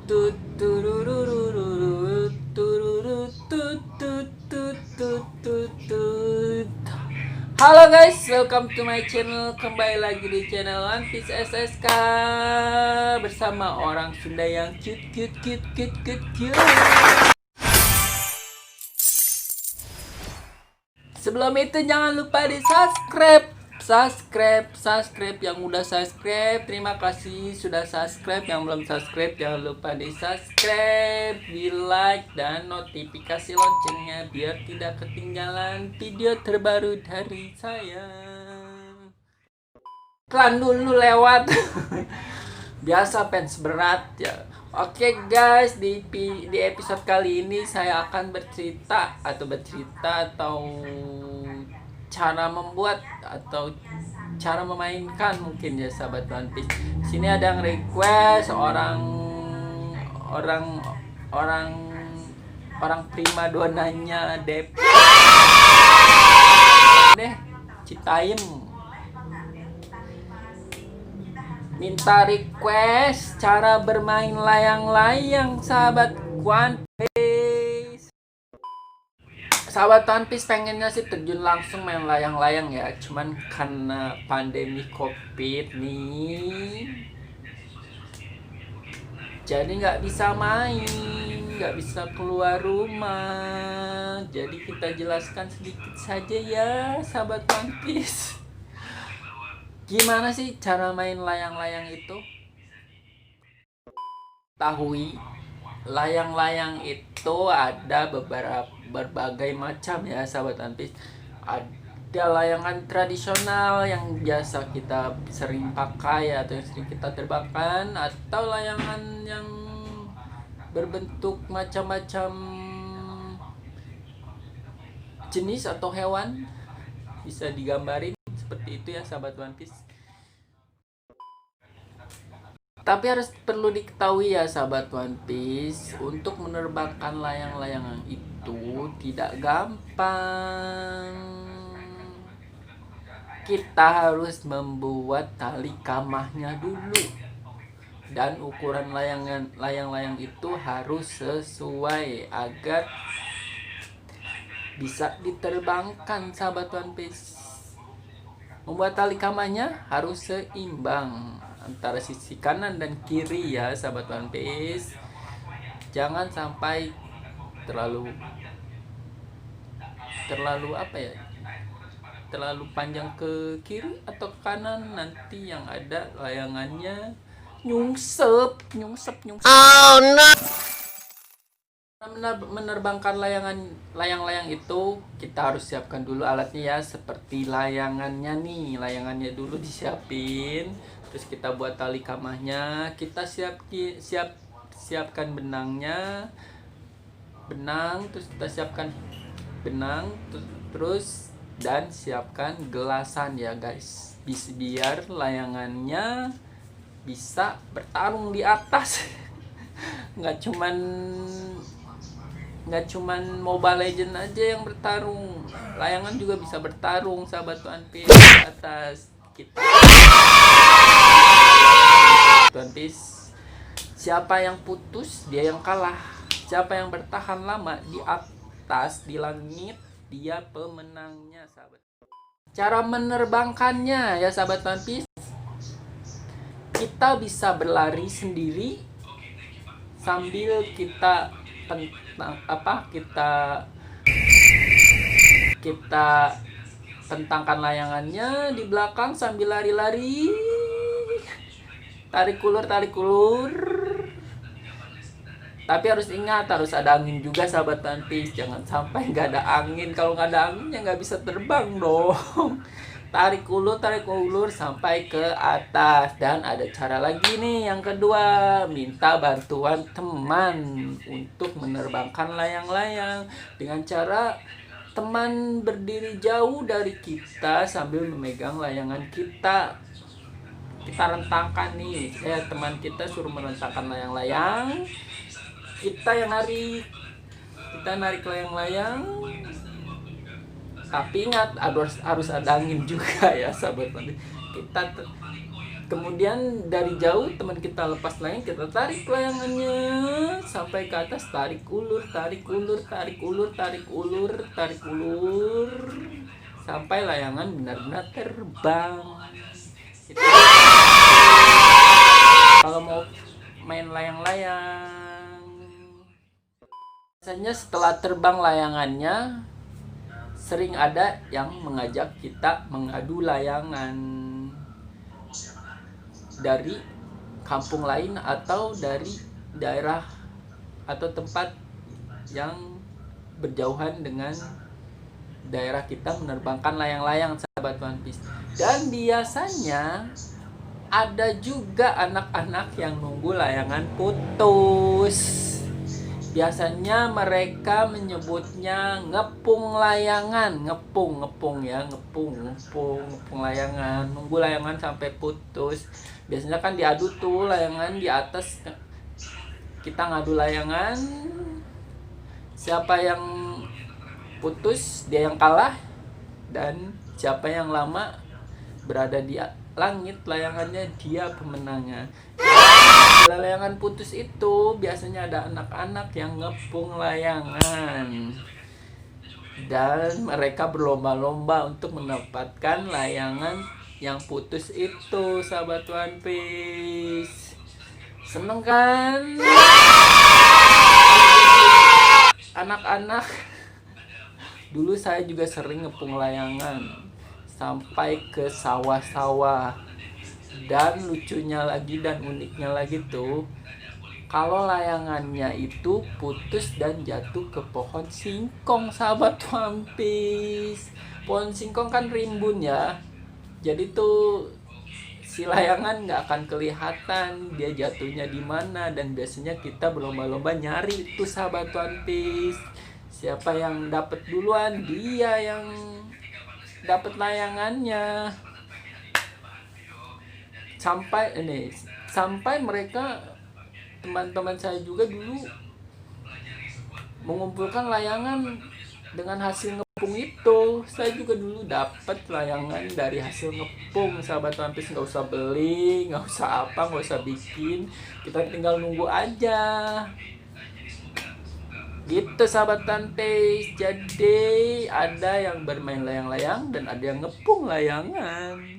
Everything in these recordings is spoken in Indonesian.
tut turururururut, tururut tut tut tut tut tut tut. Halo guys, welcome to my channel. Kembali lagi di channel One Piece SSK bersama orang Sunda yang cute. Sebelum itu jangan lupa di subscribe yang udah subscribe. Terima kasih sudah subscribe. Yang belum subscribe jangan lupa di subscribe, di like dan notifikasi loncengnya biar tidak ketinggalan video terbaru dari saya. Iklan dulu lewat. Biasa fans berat ya. Oke guys, di episode kali ini saya akan bercerita atau cara membuat atau cara memainkan mungkin ya sahabat One Piece. Sini ada yang request orang prima donanya Dep deh Citaim minta request cara bermain layang-layang sahabat One Piece. Sahabat One Piece pengennya sih terjun langsung main layang-layang ya, cuman karena pandemi COVID nih jadi nggak bisa main, nggak bisa keluar rumah. Jadi kita jelaskan sedikit saja ya sahabat One Piece. Gimana sih cara main layang-layang itu? Tahui, layang-layang itu ada berbagai macam ya sahabat One Piece. Ada layangan tradisional yang biasa kita sering pakai atau yang sering kita terbangkan, atau layangan yang berbentuk macam-macam jenis atau hewan, bisa digambarin seperti itu ya sahabat One Piece. Tapi harus perlu diketahui ya sahabat One Piece, untuk menerbangkan layang-layangan itu tidak gampang. Kita harus membuat tali kamahnya dulu, dan ukuran layang-layang itu harus sesuai agar bisa diterbangkan sahabat One Piece. Membuat tali kamahnya harus seimbang antara sisi kanan dan kiri ya sahabat One Piece. Jangan sampai terlalu terlalu panjang ke kiri atau ke kanan, nanti yang ada layangannya nyungsep. Oh no. Menerbangkan layang-layang itu kita harus siapkan dulu alatnya ya, seperti layangannya nih. Layangannya dulu disiapin, terus kita buat tali kamahnya, kita siapkan benang, terus kita siapkan benang, terus dan siapkan gelasan ya guys, biar layangannya bisa bertarung di atas. nggak cuman Mobile Legend aja yang bertarung, layangan juga bisa bertarung sahabat One Piece di atas kita. One Piece, siapa yang putus dia yang kalah, siapa yang bertahan lama di atas di langit dia pemenangnya sahabat. Cara menerbangkannya ya sahabat One Piece, kita bisa berlari sendiri sambil kita tentangkan layangannya di belakang sambil lari-lari, tarik ulur. Tapi harus ingat, harus ada angin juga sahabat One Piece. Jangan sampai nggak ada angin. Kalau nggak ada angin ya nggak bisa terbang dong. Tarik ulur sampai ke atas. Dan ada cara lagi nih yang kedua, minta bantuan teman untuk menerbangkan layang-layang dengan cara teman berdiri jauh dari kita sambil memegang layangan kita. Kita rentangkan nih, teman kita suruh merentangkan layang-layang, kita yang narik layang-layang. Tapi ingat harus ada angin juga ya sahabat. Kemudian dari jauh teman kita lepas layang, kita tarik layangannya sampai ke atas, tarik ulur, tarik ulur, tarik ulur, tarik ulur, tarik ulur, sampai layangan benar-benar terbang. Itu. Kalau mau main layang-layang, biasanya setelah terbang layangannya, sering ada yang mengajak kita mengadu layangan dari kampung lain atau dari daerah atau tempat yang berjauhan dengan daerah kita menerbangkan layang-layang, sahabat One Piece. Dan biasanya ada juga anak-anak yang nunggu layangan putus. Biasanya mereka menyebutnya ngepung layangan, ngepung layangan, nunggu layangan sampai putus. Biasanya kan diadu tuh layangan di atas, kita ngadu layangan, siapa yang putus dia yang kalah, dan siapa yang lama berada di langit layangannya dia pemenangnya. Layangan putus itu biasanya ada anak-anak yang ngepung layangan dan mereka berlomba-lomba untuk mendapatkan layangan yang putus itu, sahabat One Piece. Seneng kan anak-anak? Dulu saya juga sering ngepung layangan sampai ke sawah-sawah. Dan lucunya lagi dan uniknya lagi tuh, kalau layangannya itu putus dan jatuh ke pohon singkong, sahabat One Piece. Pohon singkong kan rimbun ya, jadi tuh si layangan nggak akan kelihatan dia jatuhnya di mana, dan biasanya kita berlomba-lomba nyari tuh, sahabat One Piece. Siapa yang dapat duluan, dia yang dapat layangannya. Sampai mereka, teman-teman saya juga dulu mengumpulkan layangan dengan hasil ngepung itu. Saya juga dulu dapat layangan dari hasil ngepung, sahabat One Piece. Nggak usah beli, nggak usah apa, nggak usah bikin, kita tinggal nunggu aja gitu, sahabat One Piece. Jadi ada yang bermain layang-layang dan ada yang ngepung layangan.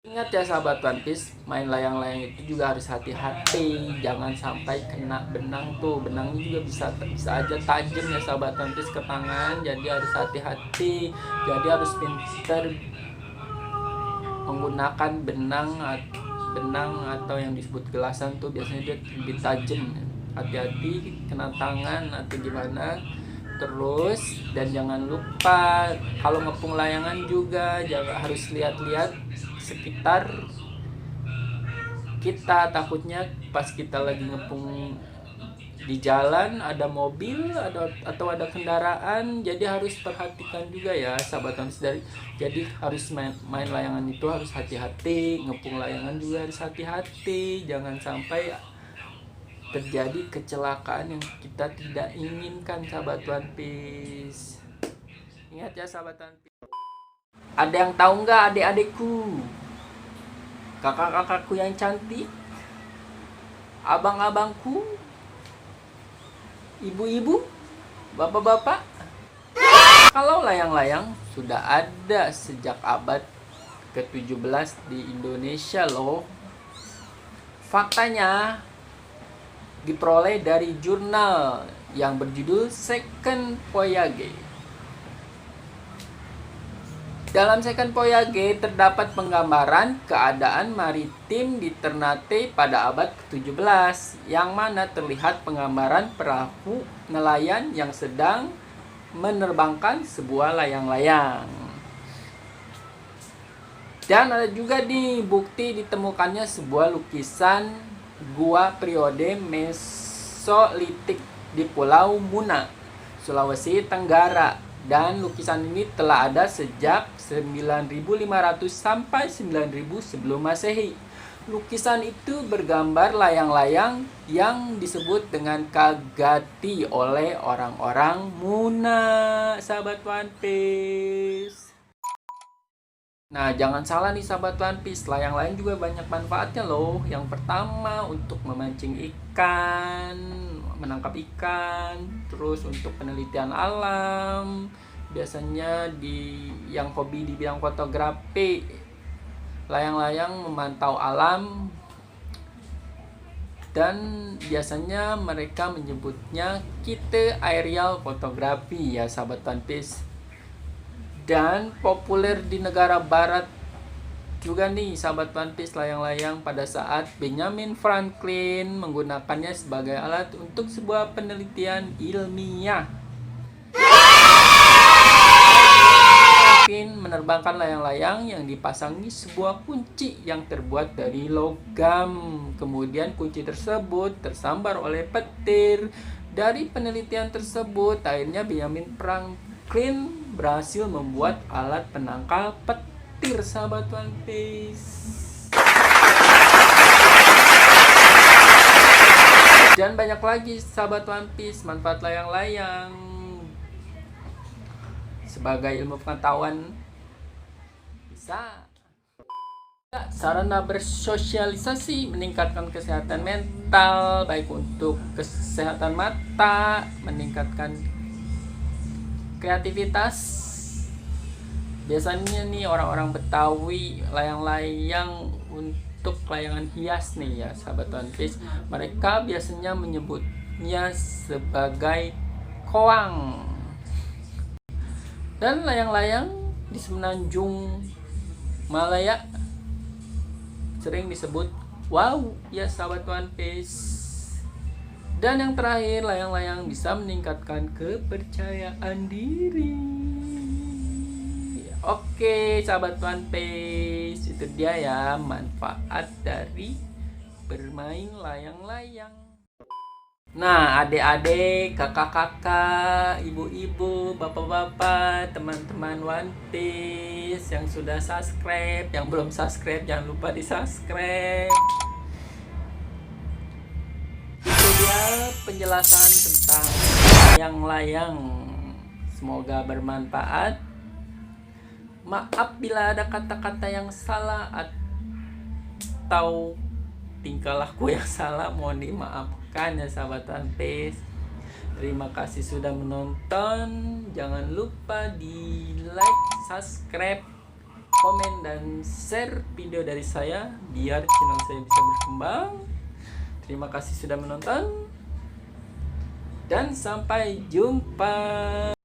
Ingat ya, sahabat One Piece, main layang-layang itu juga harus hati-hati, jangan sampai kena benang tuh. Benangnya juga bisa aja tajam ya, sahabat One Piece, ke tangan. Jadi harus hati-hati, jadi harus pintar menggunakan benang atau yang disebut gelasan tuh, biasanya dia lebih tajam. Hati-hati kena tangan atau gimana. Terus, dan jangan lupa kalau ngepung layangan juga harus lihat-lihat sekitar kita. Takutnya pas kita lagi ngepung di jalan ada mobil atau ada kendaraan, jadi harus perhatikan juga ya, sahabat One Piece. Jadi harus main layangan itu harus hati-hati, ngepung layangan juga harus hati-hati, jangan sampai terjadi kecelakaan yang kita tidak inginkan, sahabat One Piece. Ingat ya, sahabat One Piece. Ada yang tahu nggak, adik-adikku, kakak-kakakku yang cantik, abang-abangku, ibu-ibu, bapak-bapak, kalau layang-layang sudah ada sejak abad ke-17 di Indonesia loh. Faktanya diperoleh dari jurnal yang berjudul Second Voyage. Dalam Second Voyage terdapat penggambaran keadaan maritim di Ternate pada abad ke-17, yang mana terlihat penggambaran perahu nelayan yang sedang menerbangkan sebuah layang-layang. Dan ada juga di bukti ditemukannya sebuah lukisan gua periode Mesolitik di Pulau Muna, Sulawesi Tenggara. Dan lukisan ini telah ada sejak 9.500 sampai 9.000 sebelum Masehi. Lukisan itu bergambar layang-layang yang disebut dengan kagati oleh orang-orang Muna, sahabat One Piece. Nah, jangan salah nih sahabat One Piece, layang-layang juga banyak manfaatnya loh. Yang pertama untuk memancing ikan, menangkap ikan, terus untuk penelitian alam. Biasanya di yang hobi di bidang fotografi, layang-layang memantau alam dan biasanya mereka menyebutnya kita aerial fotografi ya sahabat One Piece. Dan populer di negara barat juga nih sahabat One Piece layang-layang pada saat Benjamin Franklin menggunakannya sebagai alat untuk sebuah penelitian ilmiah. Franklin menerbangkan layang-layang yang dipasangi sebuah kunci yang terbuat dari logam. Kemudian kunci tersebut tersambar oleh petir. Dari penelitian tersebut, akhirnya Benjamin Franklin berhasil membuat alat penangkal petir sahabat One Piece. Dan banyak lagi sahabat One Piece manfaat layang-layang sebagai ilmu pengetahuan. Bisa sarana bersosialisasi, meningkatkan kesehatan mental, baik untuk kesehatan mata, meningkatkan kreativitas. Biasanya nih orang-orang Betawi layang-layang untuk layangan hias nih ya sahabat One Piece, mereka biasanya menyebutnya sebagai koang. Dan layang-layang di Semenanjung Malaya sering disebut wow ya sahabat One Piece. Dan yang terakhir, layang-layang bisa meningkatkan kepercayaan diri. Oke sahabat One Piece, itu dia ya manfaat dari bermain layang-layang. Nah, adik-adik, kakak-kakak, ibu-ibu, bapak-bapak, teman-teman One Piece yang sudah subscribe, yang belum subscribe jangan lupa di subscribe. Itu dia penjelasan tentang layang-layang. Semoga bermanfaat. Maaf bila ada kata-kata yang salah atau tingkah laku yang salah, mohon dimaafkan ya sahabat One Piece. Terima kasih sudah menonton. Jangan lupa di like, subscribe, komen, dan share video dari saya biar channel saya bisa berkembang. Terima kasih sudah menonton dan sampai jumpa.